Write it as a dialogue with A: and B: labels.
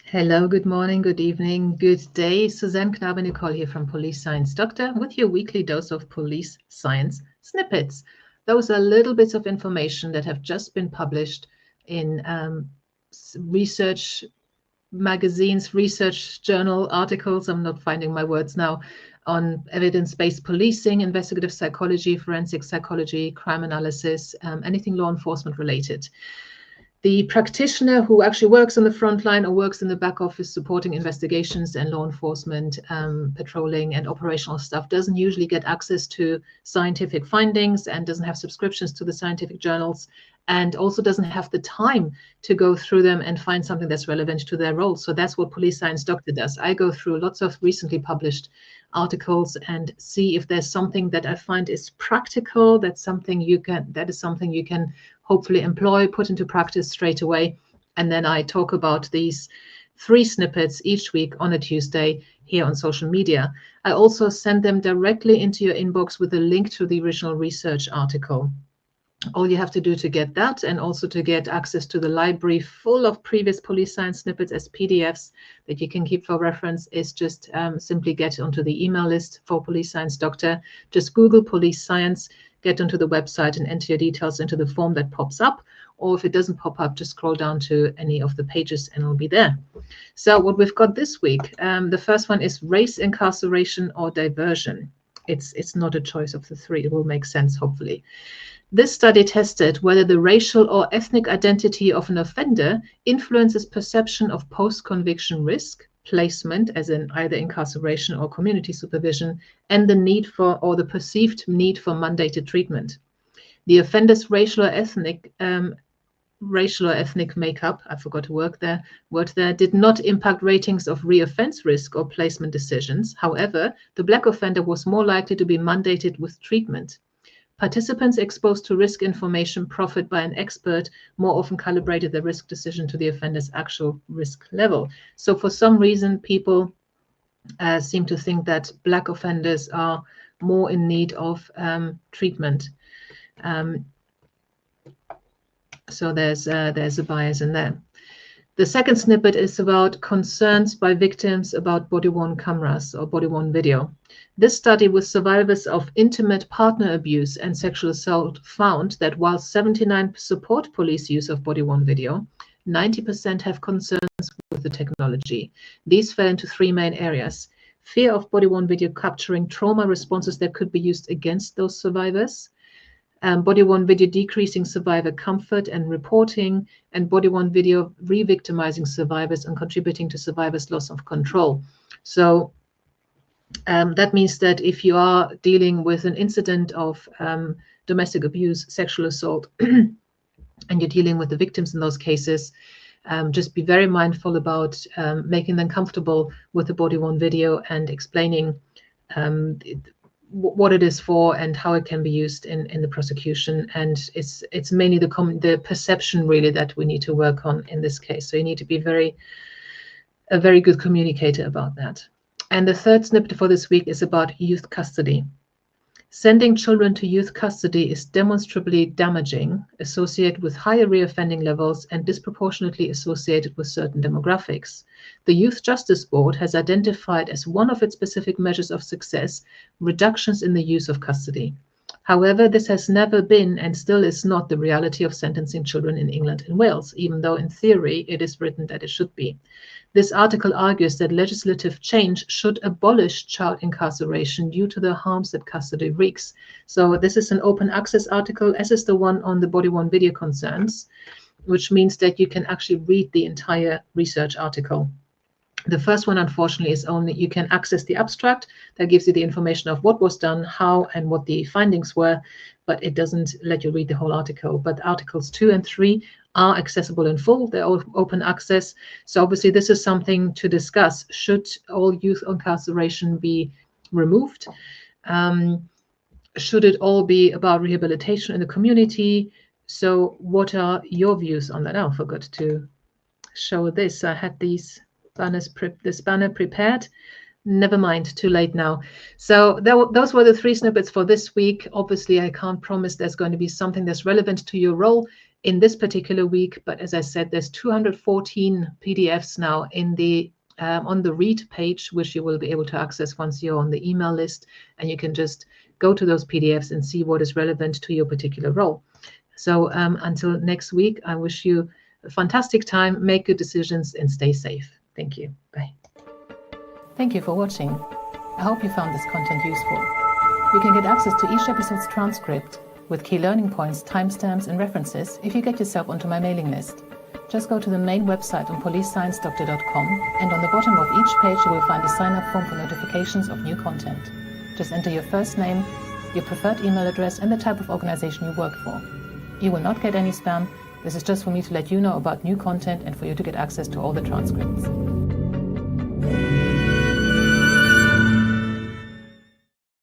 A: Hello, good morning, good evening, good day. Suzanne Knabe-Nicole here from Police Science Doctor with your weekly dose of police science snippets. Those are little bits of information that have just been published in research magazines, research journal articles. I'm not finding my words now, on evidence-based policing, investigative psychology, forensic psychology, crime analysis, anything law enforcement related. The practitioner who actually works on the front line or works in the back office supporting investigations and law enforcement, patrolling and operational stuff doesn't usually get access to scientific findings and doesn't have subscriptions to the scientific journals, and also doesn't have the time to go through them and find something that's relevant to their role. So that's what Police Science Doctor does. I go through lots of recently published articles and see if there's something that I find is practical, that is something you can hopefully employ, put into practice straight away. And then I talk about these 3 snippets each week on a Tuesday here on social media. I also send them directly into your inbox with a link to the original research article. All you have to do to get that, and also to get access to the library full of previous police science snippets as PDFs that you can keep for reference, is just simply get onto the email list for Police Science Doctor. Just Google police science, get onto the website and enter your details into the form that pops up. Or if it doesn't pop up, just scroll down to any of the pages and it'll be there. So what we've got this week, the first one is race, incarceration, or diversion. It's not a choice of the 3. It will make sense, hopefully. This study tested whether the racial or ethnic identity of an offender influences perception of post-conviction risk, placement, as in either incarceration or community supervision, and the need for, or the perceived need for, mandated treatment. The offender's racial or ethnic makeup, I forgot a word there, did not impact ratings of reoffense risk or placement decisions. However, the Black offender was more likely to be mandated with treatment. Participants exposed to risk information proffered by an expert more often calibrated their risk decision to the offender's actual risk level. So for some reason, people seem to think that Black offenders are more in need of treatment. So there's a bias in there. The second snippet is about concerns by victims about body-worn cameras or body-worn video. This study with survivors of intimate partner abuse and sexual assault found that while 79% support police use of body-worn video, 90% have concerns with the technology. These fell into 3 main areas: fear of body-worn video capturing trauma responses that could be used against those survivors, body-worn video decreasing survivor comfort and reporting, and body-worn video re-victimizing survivors and contributing to survivors' loss of control. So that means that if you are dealing with an incident of domestic abuse, sexual assault, and you're dealing with the victims in those cases, just be very mindful about making them comfortable with the body-worn video and explaining what it is for and how it can be used in the prosecution. And it's mainly the perception really that we need to work on in this case. So you need to be a very good communicator about that. And the third snippet for this week is about youth custody. Sending children to youth custody is demonstrably damaging, associated with higher reoffending levels, and disproportionately associated with certain demographics. The Youth Justice Board has identified as one of its specific measures of success reductions in the use of custody. However, this has never been and still is not the reality of sentencing children in England and Wales, even though in theory it is written that it should be. This article argues that legislative change should abolish child incarceration due to the harms that custody wreaks. So this is an open access article, as is the one on the body-worn video concerns, which means that you can actually read the entire research article. The first one, unfortunately, is only you can access the abstract that gives you the information of what was done, how, and what the findings were, but it doesn't let you read the whole article. But articles 2 and 3 are accessible in full. They're all open access. So obviously this is something to discuss. Should all youth incarceration be removed? Should it all be about rehabilitation in the community? So what are your views on that? Oh, I forgot to show this. I had this banner prepared. Never mind, too late now. So those were the 3 snippets for this week. Obviously, I can't promise there's going to be something that's relevant to your role in this particular week. But as I said, there's 214 PDFs now in the on the read page, which you will be able to access once you're on the email list, and you can just go to those PDFs and see what is relevant to your particular role. So until next week, I wish you a fantastic time, make good decisions, and stay safe. Thank you. Bye. Thank you for watching. I hope you found this content useful. You can get access to each episode's transcript with key learning points, timestamps, and references if you get yourself onto my mailing list. Just go to the main website on policesciencedoctor.com, and on the bottom of each page you will find a sign-up form for notifications of new content. Just enter your first name, your preferred email address, and the type of organization you work for. You will not get any spam. This is just for me to let you know about new content and for you to get access to all the transcripts.